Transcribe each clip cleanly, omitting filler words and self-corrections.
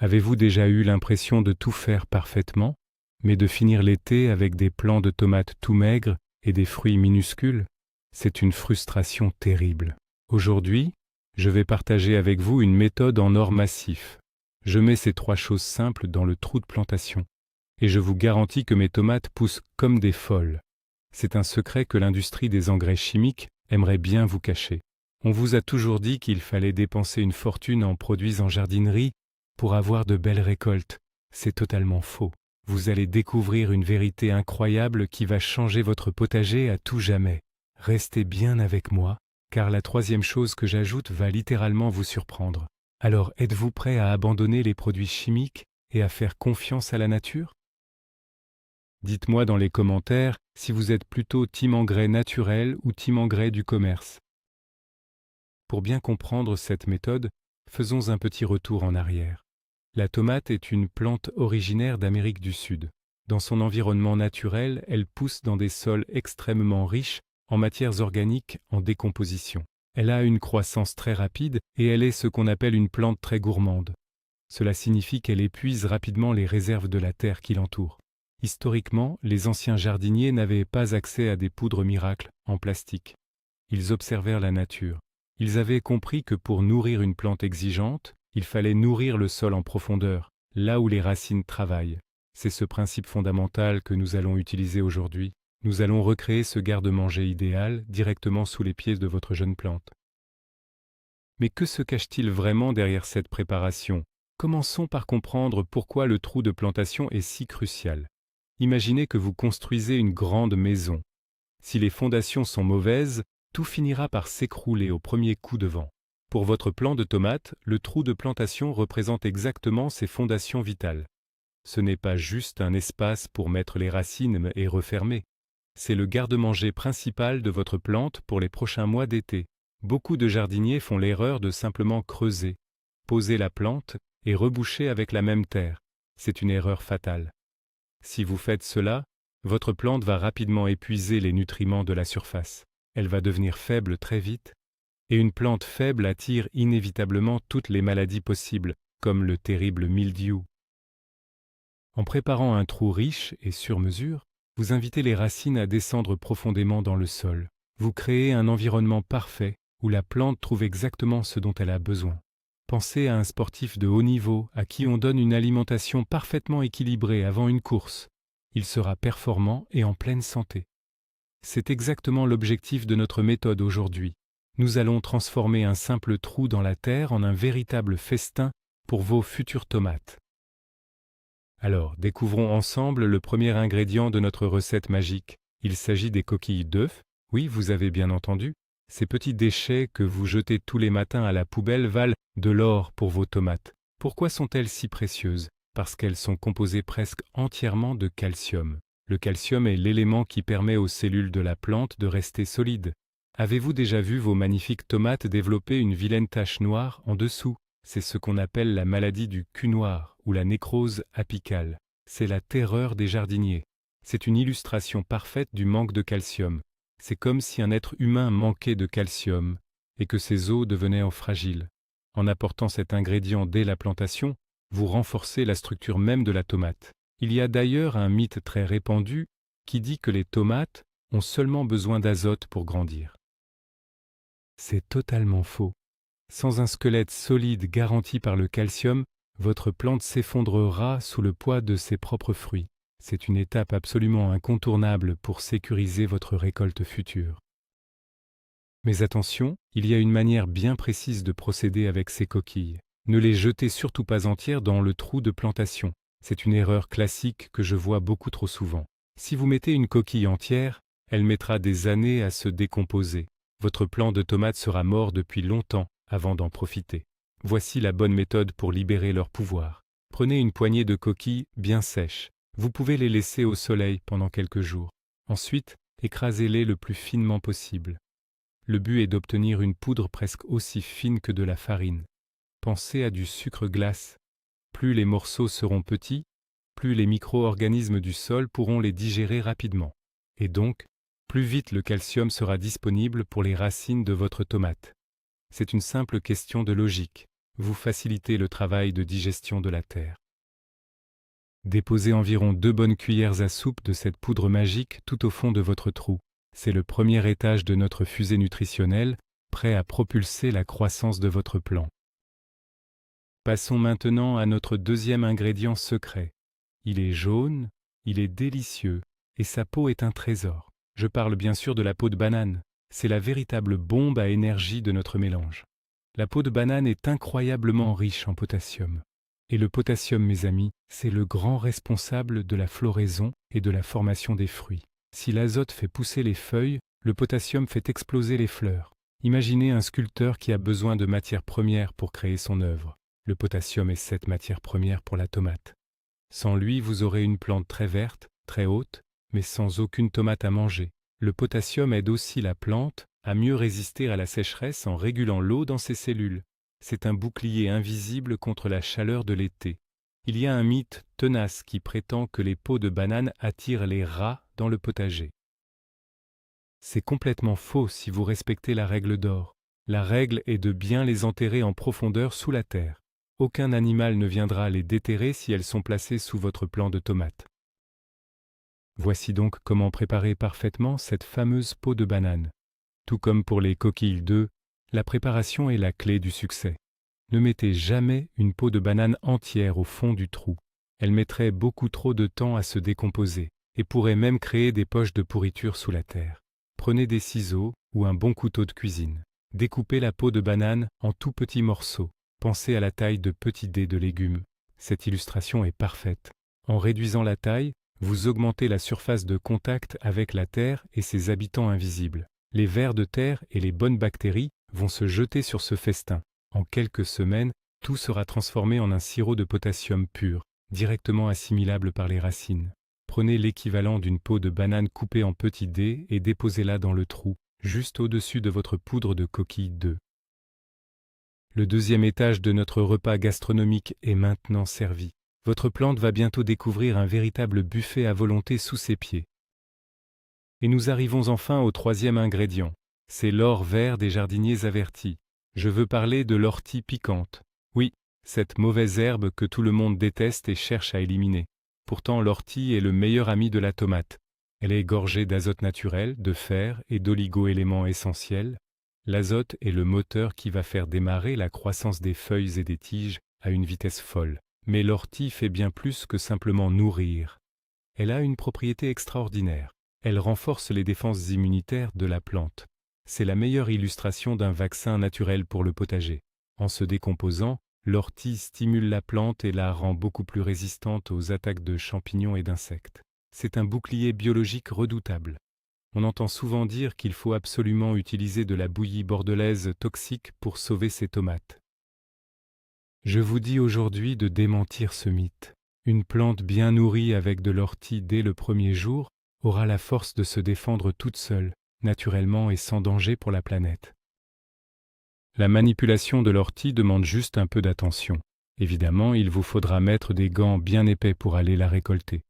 Avez-vous déjà eu l'impression de tout faire parfaitement, mais de finir l'été avec des plants de tomates tout maigres et des fruits minuscules? C'est une frustration terrible. Aujourd'hui, je vais partager avec vous une méthode en or massif. Je mets ces 3 choses simples dans le trou de plantation, et je vous garantis que mes tomates poussent comme des folles. C'est un secret que l'industrie des engrais chimiques aimerait bien vous cacher. On vous a toujours dit qu'il fallait dépenser une fortune en produits en jardinerie pour avoir de belles récoltes. C'est totalement faux. Vous allez découvrir une vérité incroyable qui va changer votre potager à tout jamais. Restez bien avec moi, car la 3e chose que j'ajoute va littéralement vous surprendre. Alors êtes-vous prêt à abandonner les produits chimiques et à faire confiance à la nature? Dites-moi dans les commentaires si vous êtes plutôt team engrais naturel ou team engrais du commerce. Pour bien comprendre cette méthode, faisons un petit retour en arrière. La tomate est une plante originaire d'Amérique du Sud. Dans son environnement naturel, elle pousse dans des sols extrêmement riches en matières organiques en décomposition. Elle a une croissance très rapide et elle est ce qu'on appelle une plante très gourmande. Cela signifie qu'elle épuise rapidement les réserves de la terre qui l'entoure. Historiquement, les anciens jardiniers n'avaient pas accès à des poudres miracles en plastique. Ils observèrent la nature. Ils avaient compris que pour nourrir une plante exigeante, il fallait nourrir le sol en profondeur, là où les racines travaillent. C'est ce principe fondamental que nous allons utiliser aujourd'hui. Nous allons recréer ce garde-manger idéal directement sous les pieds de votre jeune plante. Mais que se cache-t-il vraiment derrière cette préparation? Commençons par comprendre pourquoi le trou de plantation est si crucial. Imaginez que vous construisez une grande maison. Si les fondations sont mauvaises, tout finira par s'écrouler au premier coup de vent. Pour votre plant de tomates, le trou de plantation représente exactement ces fondations vitales. Ce n'est pas juste un espace pour mettre les racines et refermer. C'est le garde-manger principal de votre plante pour les prochains mois d'été. Beaucoup de jardiniers font l'erreur de simplement creuser, poser la plante et reboucher avec la même terre. C'est une erreur fatale. Si vous faites cela, votre plante va rapidement épuiser les nutriments de la surface. Elle va devenir faible très vite, et une plante faible attire inévitablement toutes les maladies possibles, comme le terrible mildiou. En préparant un trou riche et sur mesure, vous invitez les racines à descendre profondément dans le sol. Vous créez un environnement parfait où la plante trouve exactement ce dont elle a besoin. Pensez à un sportif de haut niveau à qui on donne une alimentation parfaitement équilibrée avant une course. Il sera performant et en pleine santé. C'est exactement l'objectif de notre méthode aujourd'hui. Nous allons transformer un simple trou dans la terre en un véritable festin pour vos futures tomates. Alors, découvrons ensemble le premier ingrédient de notre recette magique. Il s'agit des coquilles d'œufs. Oui, vous avez bien entendu. Ces petits déchets que vous jetez tous les matins à la poubelle valent de l'or pour vos tomates. Pourquoi sont-elles si précieuses? Parce qu'elles sont composées presque entièrement de calcium. Le calcium est l'élément qui permet aux cellules de la plante de rester solides. Avez-vous déjà vu vos magnifiques tomates développer une vilaine tache noire en dessous? C'est ce qu'on appelle la maladie du cul noir ou la nécrose apicale. C'est la terreur des jardiniers. C'est une illustration parfaite du manque de calcium. C'est comme si un être humain manquait de calcium et que ses os devenaient fragiles. En apportant cet ingrédient dès la plantation, vous renforcez la structure même de la tomate. Il y a d'ailleurs un mythe très répandu qui dit que les tomates ont seulement besoin d'azote pour grandir. C'est totalement faux. Sans un squelette solide garanti par le calcium, votre plante s'effondrera sous le poids de ses propres fruits. C'est une étape absolument incontournable pour sécuriser votre récolte future. Mais attention, il y a une manière bien précise de procéder avec ces coquilles. Ne les jetez surtout pas entières dans le trou de plantation. C'est une erreur classique que je vois beaucoup trop souvent. Si vous mettez une coquille entière, elle mettra des années à se décomposer. Votre plant de tomates sera mort depuis longtemps avant d'en profiter. Voici la bonne méthode pour libérer leur pouvoir. Prenez une poignée de coquilles bien sèches. Vous pouvez les laisser au soleil pendant quelques jours. Ensuite, écrasez-les le plus finement possible. Le but est d'obtenir une poudre presque aussi fine que de la farine. Pensez à du sucre glace. Plus les morceaux seront petits, plus les micro-organismes du sol pourront les digérer rapidement. Et donc, plus vite le calcium sera disponible pour les racines de votre tomate. C'est une simple question de logique. vous facilitez le travail de digestion de la terre. Déposez environ 2 bonnes cuillères à soupe de cette poudre magique tout au fond de votre trou. C'est le premier étage de notre fusée nutritionnelle, prêt à propulser la croissance de votre plant. Passons maintenant à notre deuxième ingrédient secret. Il est jaune, il est délicieux, et sa peau est un trésor. Je parle bien sûr de la peau de banane. C'est la véritable bombe à énergie de notre mélange. La peau de banane est incroyablement riche en potassium. Et le potassium, mes amis, c'est le grand responsable de la floraison et de la formation des fruits. Si l'azote fait pousser les feuilles, le potassium fait exploser les fleurs. Imaginez un sculpteur qui a besoin de matières premières pour créer son œuvre. Le potassium est cette matière première pour la tomate. Sans lui, vous aurez une plante très verte, très haute, mais sans aucune tomate à manger. Le potassium aide aussi la plante à mieux résister à la sécheresse en régulant l'eau dans ses cellules. C'est un bouclier invisible contre la chaleur de l'été. Il y a un mythe tenace qui prétend que les peaux de banane attirent les rats dans le potager. C'est complètement faux si vous respectez la règle d'or. La règle est de bien les enterrer en profondeur sous la terre. Aucun animal ne viendra les déterrer si elles sont placées sous votre plant de tomates. Voici donc comment préparer parfaitement cette fameuse peau de banane. Tout comme pour les coquilles d'œufs, la préparation est la clé du succès. Ne mettez jamais une peau de banane entière au fond du trou. Elle mettrait beaucoup trop de temps à se décomposer et pourrait même créer des poches de pourriture sous la terre. Prenez des ciseaux ou un bon couteau de cuisine. Découpez la peau de banane en tout petits morceaux. Pensez à la taille de petits dés de légumes. Cette illustration est parfaite. En réduisant la taille, vous augmentez la surface de contact avec la terre et ses habitants invisibles. Les vers de terre et les bonnes bactéries vont se jeter sur ce festin. En quelques semaines, tout sera transformé en un sirop de potassium pur, directement assimilable par les racines. Prenez l'équivalent d'une peau de banane coupée en petits dés et déposez-la dans le trou, juste au-dessus de votre poudre de coquille d'œufs. Le deuxième étage de notre repas gastronomique est maintenant servi. Votre plante va bientôt découvrir un véritable buffet à volonté sous ses pieds. Et nous arrivons enfin au troisième ingrédient. C'est l'or vert des jardiniers avertis. Je veux parler de l'ortie piquante. Oui, cette mauvaise herbe que tout le monde déteste et cherche à éliminer. Pourtant, l'ortie est le meilleur ami de la tomate. Elle est gorgée d'azote naturel, de fer et d'oligo-éléments essentiels. L'azote est le moteur qui va faire démarrer la croissance des feuilles et des tiges à une vitesse folle. Mais l'ortie fait bien plus que simplement nourrir. Elle a une propriété extraordinaire. Elle renforce les défenses immunitaires de la plante. C'est la meilleure illustration d'un vaccin naturel pour le potager. En se décomposant, l'ortie stimule la plante et la rend beaucoup plus résistante aux attaques de champignons et d'insectes. C'est un bouclier biologique redoutable. On entend souvent dire qu'il faut absolument utiliser de la bouillie bordelaise toxique pour sauver ses tomates. Je vous dis aujourd'hui de démentir ce mythe. Une plante bien nourrie avec de l'ortie dès le premier jour aura la force de se défendre toute seule, naturellement et sans danger pour la planète. La manipulation de l'ortie demande juste un peu d'attention. Évidemment, il vous faudra mettre des gants bien épais pour aller la récolter.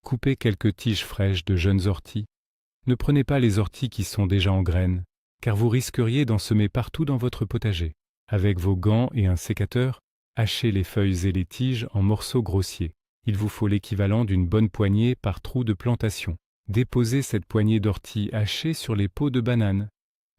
Coupez quelques tiges fraîches de jeunes orties. Ne prenez pas les orties qui sont déjà en graines, car vous risqueriez d'en semer partout dans votre potager. Avec vos gants et un sécateur, hachez les feuilles et les tiges en morceaux grossiers. Il vous faut l'équivalent d'une bonne poignée par trou de plantation. Déposez cette poignée d'ortie hachée sur les peaux de banane.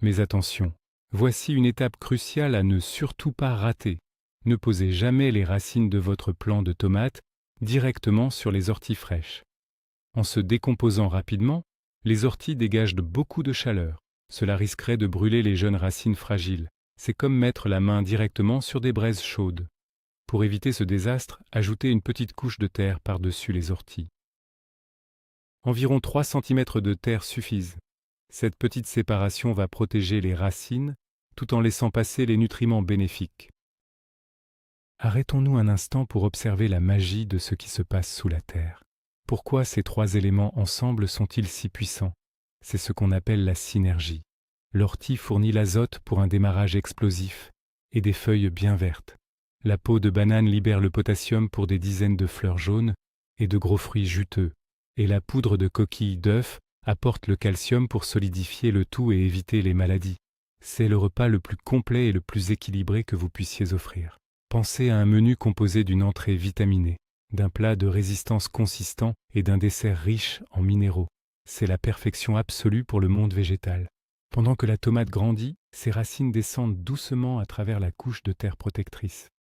Mais attention, voici une étape cruciale à ne surtout pas rater. Ne posez jamais les racines de votre plant de tomates directement sur les orties fraîches. En se décomposant rapidement, les orties dégagent beaucoup de chaleur. Cela risquerait de brûler les jeunes racines fragiles. C'est comme mettre la main directement sur des braises chaudes. Pour éviter ce désastre, ajoutez une petite couche de terre par-dessus les orties. Environ 3 cm de terre suffisent. Cette petite séparation va protéger les racines tout en laissant passer les nutriments bénéfiques. Arrêtons-nous un instant pour observer la magie de ce qui se passe sous la terre. Pourquoi ces 3 éléments ensemble sont-ils si puissants? C'est ce qu'on appelle la synergie. L'ortie fournit l'azote pour un démarrage explosif et des feuilles bien vertes. La peau de banane libère le potassium pour des dizaines de fleurs jaunes et de gros fruits juteux. Et la poudre de coquille d'œuf apporte le calcium pour solidifier le tout et éviter les maladies. C'est le repas le plus complet et le plus équilibré que vous puissiez offrir. Pensez à un menu composé d'une entrée vitaminée, d'un plat de résistance consistant et d'un dessert riche en minéraux. C'est la perfection absolue pour le monde végétal. Pendant que la tomate grandit, ses racines descendent doucement à travers la couche de terre protectrice.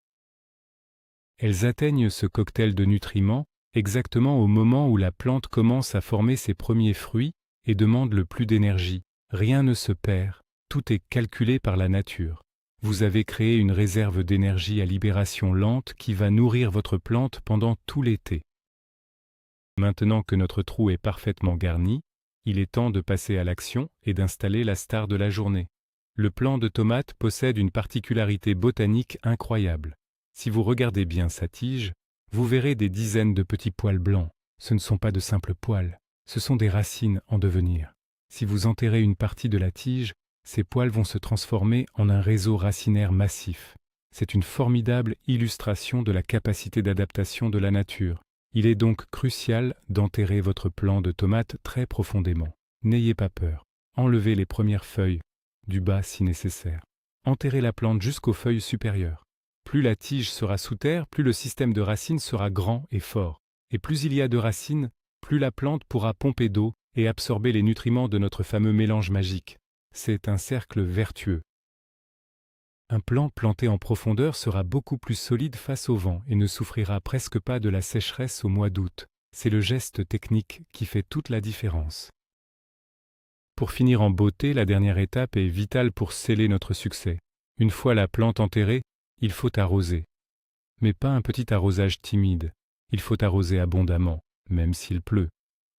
Elles atteignent ce cocktail de nutriments exactement au moment où la plante commence à former ses premiers fruits et demande le plus d'énergie. Rien ne se perd, tout est calculé par la nature. Vous avez créé une réserve d'énergie à libération lente qui va nourrir votre plante pendant tout l'été. Maintenant que notre trou est parfaitement garni, il est temps de passer à l'action et d'installer la star de la journée. Le plant de tomate possède une particularité botanique incroyable. Si vous regardez bien sa tige, vous verrez des dizaines de petits poils blancs. Ce ne sont pas de simples poils, ce sont des racines en devenir. Si vous enterrez une partie de la tige, ces poils vont se transformer en un réseau racinaire massif. C'est une formidable illustration de la capacité d'adaptation de la nature. Il est donc crucial d'enterrer votre plant de tomate très profondément. N'ayez pas peur. Enlevez les premières feuilles, du bas si nécessaire. Enterrez la plante jusqu'aux feuilles supérieures. Plus la tige sera sous terre, plus le système de racines sera grand et fort. Et plus il y a de racines, plus la plante pourra pomper d'eau et absorber les nutriments de notre fameux mélange magique. C'est un cercle vertueux. Un plant planté en profondeur sera beaucoup plus solide face au vent et ne souffrira presque pas de la sécheresse au mois d'août. C'est le geste technique qui fait toute la différence. Pour finir en beauté, la dernière étape est vitale pour sceller notre succès. Une fois la plante enterrée, il faut arroser. Mais pas un petit arrosage timide. Il faut arroser abondamment, même s'il pleut.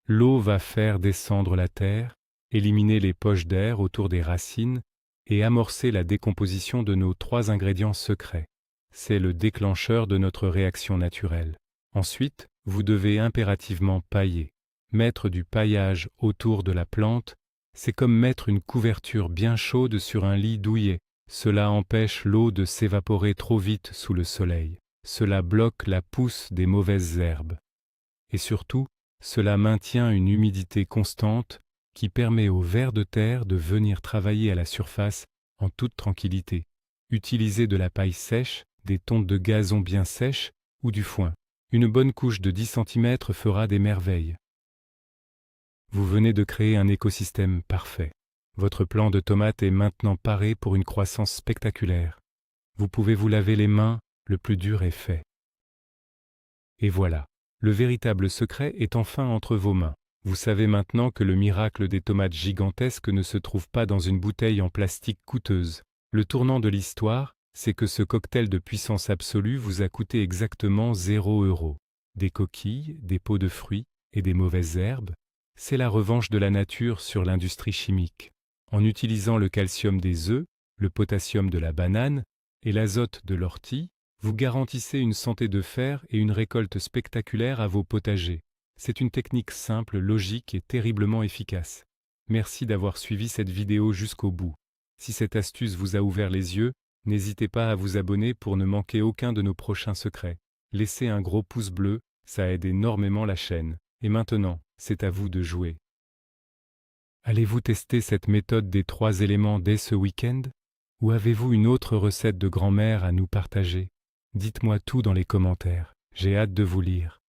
L'eau va faire descendre la terre, éliminer les poches d'air autour des racines et amorcer la décomposition de nos 3 ingrédients secrets. C'est le déclencheur de notre réaction naturelle. Ensuite, vous devez impérativement pailler. Mettre du paillage autour de la plante, c'est comme mettre une couverture bien chaude sur un lit douillet. Cela empêche l'eau de s'évaporer trop vite sous le soleil. Cela bloque la pousse des mauvaises herbes. Et surtout, cela maintient une humidité constante qui permet aux vers de terre de venir travailler à la surface en toute tranquillité. Utilisez de la paille sèche, des tontes de gazon bien sèches ou du foin. Une bonne couche de 10 cm fera des merveilles. Vous venez de créer un écosystème parfait. Votre plant de tomate est maintenant paré pour une croissance spectaculaire. Vous pouvez vous laver les mains, le plus dur est fait. Et voilà, le véritable secret est enfin entre vos mains. Vous savez maintenant que le miracle des tomates gigantesques ne se trouve pas dans une bouteille en plastique coûteuse. Le tournant de l'histoire, c'est que ce cocktail de puissance absolue vous a coûté exactement 0 €. Des coquilles, des pots de fruits et des mauvaises herbes, c'est la revanche de la nature sur l'industrie chimique. En utilisant le calcium des œufs, le potassium de la banane et l'azote de l'ortie, vous garantissez une santé de fer et une récolte spectaculaire à vos potagers. C'est une technique simple, logique et terriblement efficace. Merci d'avoir suivi cette vidéo jusqu'au bout. Si cette astuce vous a ouvert les yeux, n'hésitez pas à vous abonner pour ne manquer aucun de nos prochains secrets. Laissez un gros pouce bleu, ça aide énormément la chaîne. Et maintenant, c'est à vous de jouer. Allez-vous tester cette méthode des 3 éléments dès ce week-end? Ou avez-vous une autre recette de grand-mère à nous partager? Dites-moi tout dans les commentaires, j'ai hâte de vous lire.